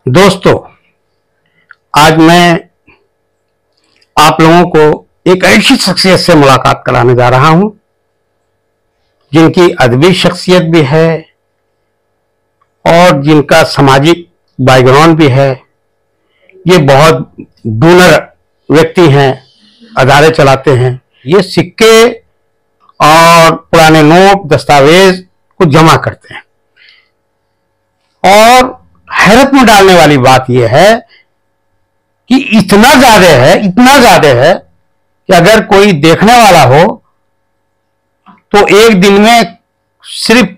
दोस्तों, आज मैं आप लोगों को एक ऐसी शख्सियत से मुलाकात कराने जा रहा हूं जिनकी अदबी शख्सियत भी है और जिनका सामाजिक बैकग्राउंड भी है। ये बहुत डोनर व्यक्ति हैं, अदारे चलाते हैं। ये सिक्के और पुराने नोट दस्तावेज को जमा करते हैं। और हैरत में डालने वाली बात यह है कि इतना ज्यादा है कि अगर कोई देखने वाला हो तो एक दिन में सिर्फ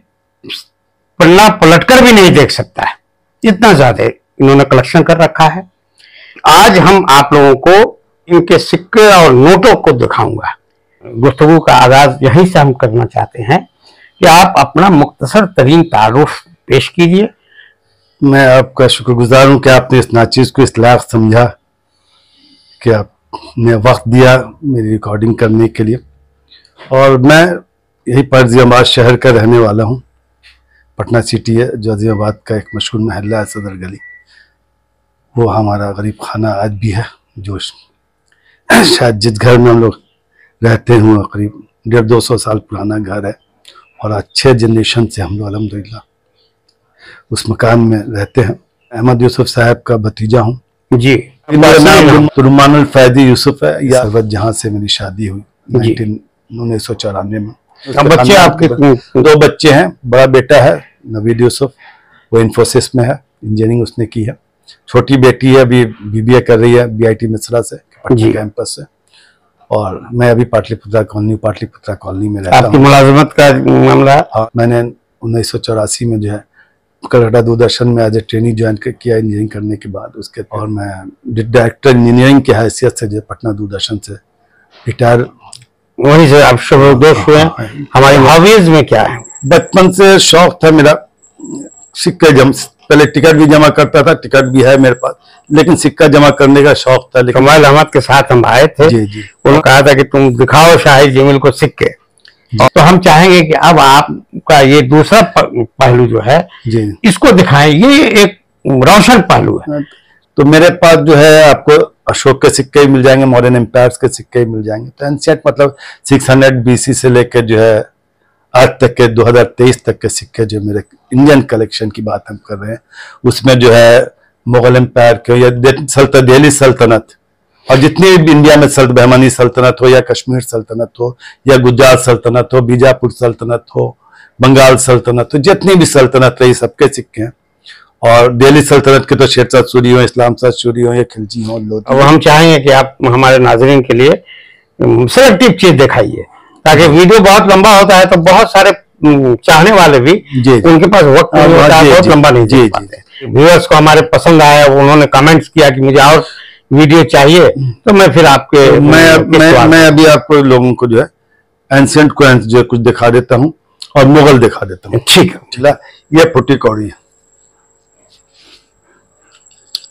पन्ना पलटकर भी नहीं देख सकता है, इतना ज्यादा इन्होंने कलेक्शन कर रखा है। आज हम आप लोगों को इनके सिक्के और नोटों को दिखाऊंगा। गुफ्तगू का आगाज यहीं से हम करना चाहते हैं कि आप अपना मुख्तसर तरीन तारुफ पेश कीजिए। मैं आपका शुक्रगुजार हूँ कि आपने इस नाचीज को इस लायक समझा कि आपने वक्त दिया मेरी रिकॉर्डिंग करने के लिए। और मैं यही परजियाबाद शहर का रहने वाला हूँ। पटना सिटी है जो अजीमाबाद का एक मशहूर महल्ला है, सदर गली। वो हमारा गरीब खाना आज भी है, जो शायद जिस घर में हम लोग रहते हैं करीब 150-200 साल पुराना घर है। और अच्छे जनरेशन से हम लोग अल्हम्दुलिल्लाह उस मकान में रहते हैं। अहमद यूसुफ साहब का भतीजा हूँ जी। मेरा नाम रुमान फैदी यूसुफ है। या सरवत जहाँ से मेरी शादी हुई 1994 में। बच्चे आपके? 2 बच्चे हैं। बड़ा बेटा है नवीद यूसुफ, वो इन्फोसिस में है, इंजीनियरिंग उसने की है। छोटी बेटी है, अभी BBA कर रही है BIT मिश्रा से, पटना कैंपस से। और मैं अभी पाटलिपुत्रा कॉलोनी में रहता हूँ। आपकी मुलाजमत का मामला? हाँ, मैंने 1984 में जो है कलकत्ता दूरदर्शन में एज ए ट्रेनी ज्वाइन किया इंजीनियरिंग करने के बाद। उसके और मैं डायरेक्टर इंजीनियरिंग की हैसियत से जो पटना दूरदर्शन से रिटायर। वहीं से आप सब दोस्त हुए। हमारे हॉबीज में क्या है? बचपन से शौक था मेरा सिक्के पहले टिकट भी जमा करता था, टिकट भी है मेरे पास, लेकिन सिक्का जमा करने का शौक था। कमाल अहमद के साथ हम आए थे। जी जी। उन्होंने कहा था कि तुम दिखाओ शाहिद जमील को सिक्के। तो हम चाहेंगे कि अब आपका ये दूसरा पहलू जो है जी इसको दिखाएं। ये एक रोशन पहलू है। तो मेरे पास जो है आपको अशोक के सिक्के ही मिल जाएंगे, मॉडर्न एम्पायर्स के सिक्के ही मिल जाएंगे। तो एंशिएंट मतलब 600 BC से लेकर जो है आज तक के 2023 तक के सिक्के जो मेरे इंडियन कलेक्शन की बात हम कर रहे हैं, उसमें जो है मुगल एम्पायर के या दिल्ली सल्तनत और जितनी भी इंडिया में बहमानी सल्तनत हो या कश्मीर सल्तनत हो या गुजरात सल्तनत हो, बीजापुर सल्तनत हो, बंगाल सल्तनत हो, जितनी भी सल्तनत रही सबके सिक्के हैं। और दिल्ली सल्तनत के तो शेरशाह सूरी हो, इस्लाम शाह सूरी हो या खिलजी हो, लोधी। अब हम चाहेंगे कि आप हमारे नाजरीन के लिए सिलेक्टिव चीज दिखाइए, ताकि वीडियो बहुत लंबा होता है तो बहुत सारे चाहने वाले भी उनके पास वक्त नहीं होता है, बहुत लंबा नहीं देख पाते। व्यूअर्स को हमारे पसंद आया, उन्होंने कमेंट्स किया कि मुझे और वीडियो चाहिए, तो मैं फिर आपके तो मैं अभी आपको लोगों को जो है एंशिएंट को जो कुछ दिखा देता हूँ और मुगल दिखा देता हूँ। ठीक है। ये फुटी कौड़ी है,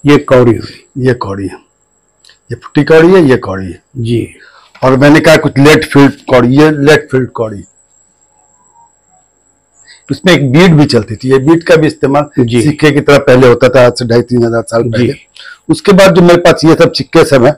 ये कौड़ी हुई, ये कौड़ी है, ये फुटी कौड़ी है, ये कौड़ी है जी। और मैंने कहा कुछ लेट फील्ड कौड़ी, ये लेट फील्ड कौड़ी। उसमें एक बीट भी चलती थी। ये बीट का भी इस्तेमाल सिक्के की तरह पहले होता था, आज से 2,500-3 हजार साल पहले। उसके बाद जो मेरे पास ये सब सिक्के सब है,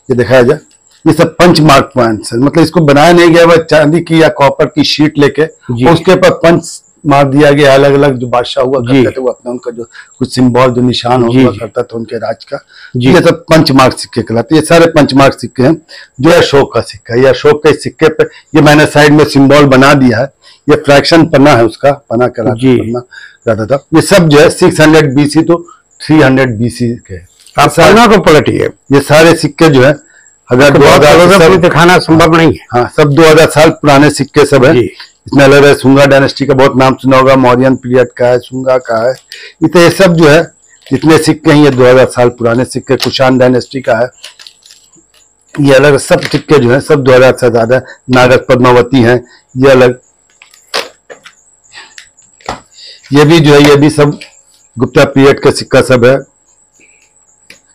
ये दिखाया जाए, ये सब पंच मार्क पॉइंट्स है। मतलब इसको बनाया नहीं गया, वह चांदी की या कॉपर की शीट लेके उसके ऊपर पंच मार दिया गया। अलग अलग जो बादशाह हुआ करते थे वो अपना उनका जो कुछ सिंबल जो निशान हुआ करता था उनके राज का, ये सब पंच मार्क सिक्के कहलाते। ये सारे पंच मार्क सिक्के हैं। जो अशोक का सिक्का है, ये अशोक के सिक्के पे ये मैंने साइड में सिंबल बना दिया है। ये फ्रैक्शन पन्ना है, उसका पन्ना कहलाता था। ये सब जो है 600 BC तो 300 BC के। आप पन्ना को पलटिए। ये सारे सिक्के जो है अगर 2000 दिखाना संभव नहीं है। हाँ, सब 2000 साल पुराने सिक्के सब है। इसमें अलग अलग सुंगा डायनेस्टी का बहुत नाम सुना होगा, मौर्यन पीरियड का है, सुंगा का है। ये सब जो है जितने सिक्के हैं ये 2000 साल पुराने सिक्के। कुषाण डायनेस्टी का है। ये अलग सब सिक्के जो है सब 2000 से ज्यादा। नागद पद्मावती हैं, ये अलग। ये भी जो है ये भी सब गुप्ता पीरियड का सिक्का सब है।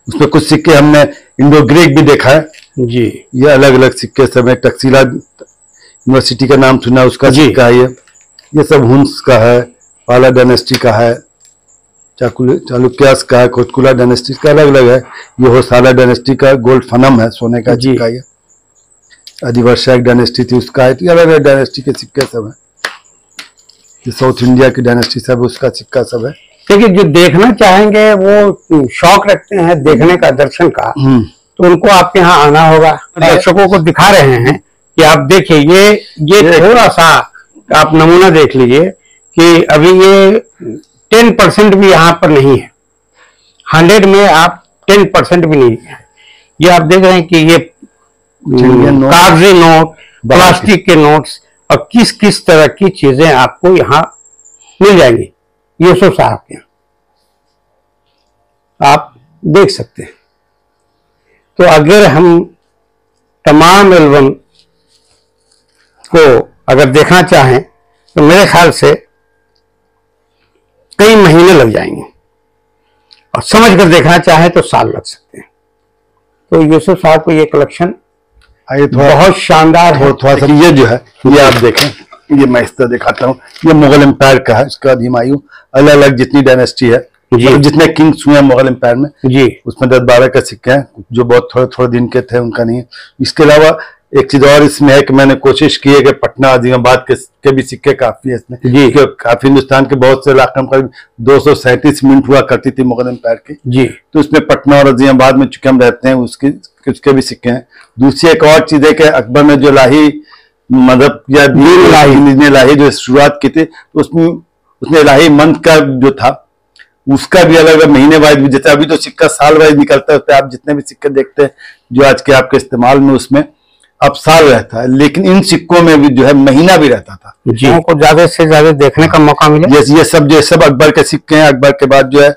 उसमें कुछ सिक्के हमने इंडो ग्रीक भी देखा है जी। ये अलग अलग सिक्के सब है। टक्सीला यूनिवर्सिटी का नाम सुना, उसका सिक्का है ये सब हुन्स का है, पाला डायनेस्टी का है। चालुक्यास का है, कोटकुला डायनेस्टी का अलग अलग है। ये होसाला डायनेस्टी का गोल्ड फनम है, सोने का सिक्का। ये अधिवर्षा एक डायनेस्टी थी उसका है। अलग अलग डायनेस्टी के सिक्के सब है। ये साउथ इंडिया की डायनेस्टी सब उसका सिक्का सब है। देखिए, जो देखना चाहेंगे वो शौक रखते हैं देखने का, दर्शन का, तो उनको आपके यहाँ आना होगा। दर्शकों को दिखा रहे हैं कि आप देखिए, ये थोड़ा सा आप नमूना देख लीजिए कि अभी ये 10% भी यहाँ पर नहीं है। 100 में आप 10% भी नहीं है। ये आप देख रहे हैं कि ये कागजी नोट, प्लास्टिक के नोट्स और किस किस तरह की चीजें आपको यहाँ मिल जाएंगी यूसुफ साहब के, आप देख सकते हैं। तो अगर हम तमाम एल्बम को अगर देखना चाहें तो मेरे ख्याल से कई महीने लग जाएंगे, और समझ कर देखना चाहें तो साल लग सकते हैं। तो यूसुफ साहब को ये कलेक्शन बहुत शानदार है। थोड़ा सा ये जो है, ये आप देखें, ये मैं इस तरह दिखाता हूँ। ये मुगल एम्पायर का है, इसका अधिमायु अलग अलग जितनी डायनेस्टी है, मतलब जितने किंग्स हुए हैं मुगल एम्पायर में जी, उसमें 10-12 का सिक्के हैं, जो बहुत थोड़े थोड़े दिन के थे, उनका नहीं है। इसके अलावा एक चीज और इसमें है कि मैंने कोशिश की है कि पटना आदिलाबाद के भी सिक्के काफी है इसमें जी। काफी हिंदुस्तान के बहुत से इलाके में करीब 237 मिनट हुआ करती थी मुगल एम्पायर की जी। तो उसमें पटना और आदिलाबाद में चूंकि हम रहते हैं, उसके भी सिक्के हैं। दूसरी एक और चीज है कि अकबर ने जो लाही मजहब या दीन लाही जो शुरुआत की थी, तो उसने इलाही मंथ का जो था उसका भी अलग अलग महीने वाइज भी, जैसे अभी तो सिक्का साल वाइज निकलता है, उसपे आप जितने भी सिक्के देखते हैं जो आज के आपके इस्तेमाल में, उसमें अब साल रहता है, लेकिन इन सिक्कों में भी जो है महीना भी रहता था जी। को ज्यादा से ज्यादा देखने का मौका मिला। ये सब अकबर के सिक्के हैं। अकबर के बाद जो है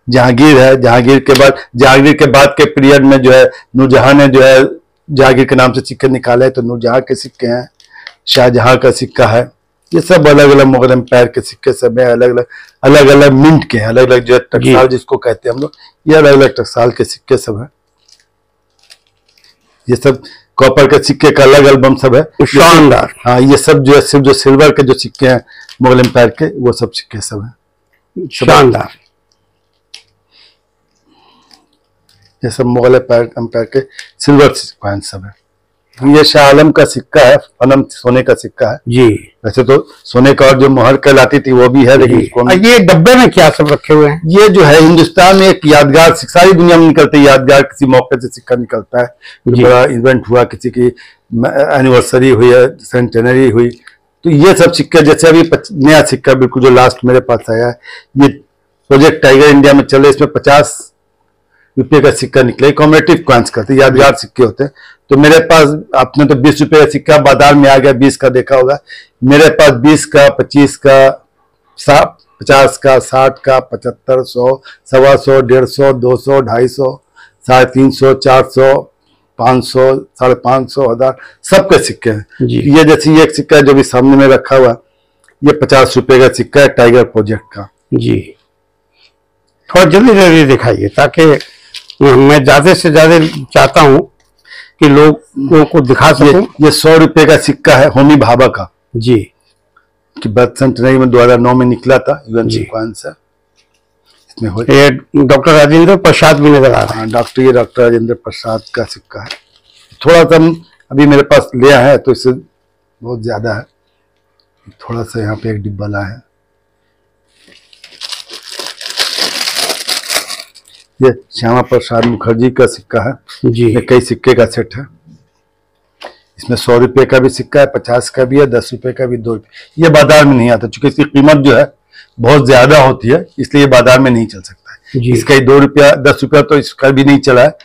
जहांगीर है, जहांगीर के बाद के पीरियड में जो है नूरजहां ने जो है जहांगीर के नाम से सिक्के निकाले, तो नूरजहां के सिक्के हैं, शाहजहां का सिक्का है। ये सब अलग अलग मुगल एम्पायर के सिक्के सब है, अलग अलग मिंट के हैं, अलग अलग जो है टकसाल जिसको कहते हैं हम लोग, ये अलग अलग टकसाल के सिक्के सब है। ये सब कॉपर के सिक्के का अलग एल्बम सब है, शानदार। हाँ, ये सब जो है सिर्फ जो सिल्वर के जो सिक्के हैं मुगल एम्पायर के, वो सब सिक्के सब है शानदार। ये सब मुगल एम्पायर के सिल्वर कॉइन सब है। ये शाह आलम का सिक्का है, फनम सोने का सिक्का है जी। वैसे तो सोने का और जो मोहर कहलाती थी वो भी है, लेकिन ये डब्बे में क्या सब रखे हुए हैं? ये जो है हिंदुस्तान में एक यादगार, सारी दुनिया में निकलते यादगार, किसी मौके से सिक्का निकलता है, बड़ा इवेंट हुआ, किसी की एनिवर्सरी हुई है, सेंटेनरी हुई, तो ये सब सिक्के, जैसे अभी नया सिक्का बिल्कुल जो लास्ट मेरे पास आया है, ये प्रोजेक्ट टाइगर इंडिया में चले, इसमें 50 रुपये का सिक्का निकले, कॉमेरेटिव कॉइन्स करते यादगार सिक्के होते हैं। तो मेरे पास, आपने तो 20 रुपये का सिक्का बाजार में आ गया, 20 का देखा होगा, मेरे पास 20 का, 25 का, 50 का, 60 का, 75, 100, 125, 150, 200, 250, 350, 400, 500, 550, 1000 सबके सिक्के हैं। ये जैसे ये एक सिक्का है जो भी सामने में रखा हुआ, ये 50 रुपये का सिक्का है टाइगर प्रोजेक्ट का जी। थोड़ा जल्दी दिखाइए, ताकि मैं ज्यादा से ज्यादा चाहता हूं कि लोगों को दिखा सकें। ये 100 रुपये का सिक्का है होमी भाभा का जी, कि बर्थ सेंटनरी में 2009 में निकला था, यूएनसी कॉइन से। इसमें डॉक्टर राजेंद्र प्रसाद भी नजर आ रहा है। डॉक्टर राजेंद्र प्रसाद का सिक्का है। थोड़ा सा अभी मेरे पास लिया है तो इससे बहुत ज्यादा है, थोड़ा सा यहाँ पे एक डिब्बा ला है। ये श्यामा प्रसाद मुखर्जी का सिक्का है जी। ये कई सिक्के का सेट है, इसमें 100 रुपये का भी सिक्का है, 50 का भी है, 10 रुपये का भी, 2 रुपये। ये बाजार में नहीं आता क्योंकि इसकी कीमत जो है बहुत ज्यादा होती है, इसलिए बाजार में नहीं चल सकता है। इसका 2 रुपया 10 रुपया तो इसका भी नहीं चला है,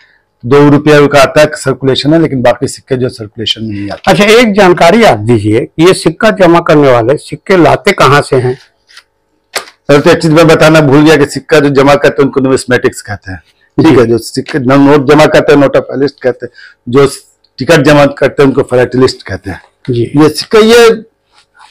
2 रुपया का आता है सर्कुलेशन है, लेकिन बाकी सिक्के जो सर्कुलेशन में नहीं आते। अच्छा, एक जानकारी आप दीजिए, ये सिक्का जमा करने वाले सिक्के लाते कहाँ से हैं? सर तो एक चीज मैं बताना भूल गया कि सिक्का जो जमा करते हैं उनको न्यूमिस्मेटिक्स कहते हैं, ठीक है। जो सिक्के नोट जमा करते हैं नोटाफाइलिस्ट कहते हैं, जो टिकट जमा करते हैं उनको फिलाटेलिस्ट कहते हैं जी। ये सिक्का ये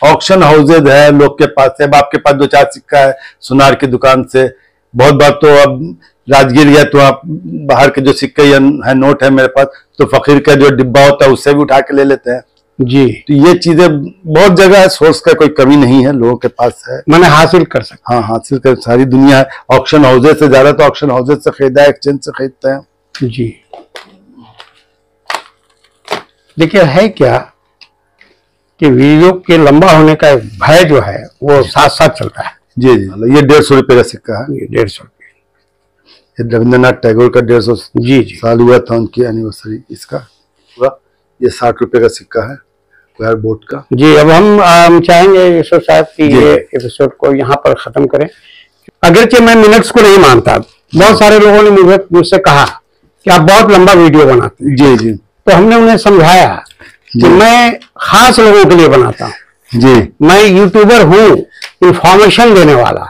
ऑक्शन हाउसेज है, लोग के पास है। अब आपके पास 2-4 सिक्का है सुनार की दुकान से, बहुत बार तो अब राजगीर गया तो आप बाहर के जो सिक्के है नोट है मेरे पास, तो फकीर का जो डिब्बा होता है उससे भी उठा के ले लेते हैं, जी। तो ये चीजें बहुत जगह है, सोर्स का कोई कमी नहीं है, लोगों के पास है। मैंने हासिल कर सकता। हाँ, हासिल कर सारी दुनिया है। ऑक्शन हाउसेज से ज्यादा तो ऑक्शन हाउसेज से खरीदा है, एक्सचेंज से खरीदते हैं। जी। देखिए है क्या कि वीडियो के लंबा होने का भय जो है वो साथ साथ चलता है। जी जी। ये 150 रुपए का सिक्का है। 150 रुपये। ये रविंद्रनाथ टैगोर का 150 जी जी। साल हुआ था उनकी एनिवर्सरी इसका पूरा। ये 60 रुपए का सिक्का है क्वायर बोर्ड का। जी। अब हम चाहेंगे यूसुफ साहब की ये एपिसोड को यहाँ पर खत्म करें। अगरचे मैं मिनट्स को नहीं मानता, बहुत सारे लोगों ने मुझसे कहा कि आप बहुत लंबा वीडियो बनाते हैं। जी जी। तो हमने उन्हें समझाया कि मैं खास लोगों के लिए बनाता हूँ। जी। मैं यूट्यूबर हूँ, इंफॉर्मेशन देने वाला,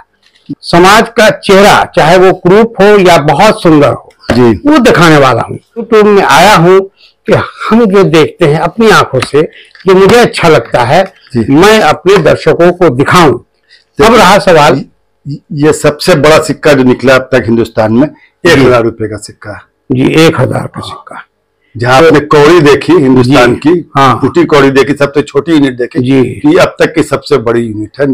समाज का चेहरा, चाहे वो क्रूप हो या बहुत सुंदर हो, जी, वो दिखाने वाला हूँ। यूट्यूब में आया हूँ कि हम जो देखते हैं अपनी आंखों से, जो मुझे अच्छा लगता है, मैं अपने दर्शकों को दिखाऊं। अब रहा सवाल, ये सबसे बड़ा सिक्का जो निकला अब तक हिंदुस्तान में 1000 रुपए का सिक्का है। जी, 1000 का सिक्का। जहाँ आपने कौड़ी देखी हिंदुस्तान की, हाँ, टूटी कौड़ी देखी, सबसे छोटी यूनिट देखी, जी, ये अब तक की सबसे बड़ी यूनिट है।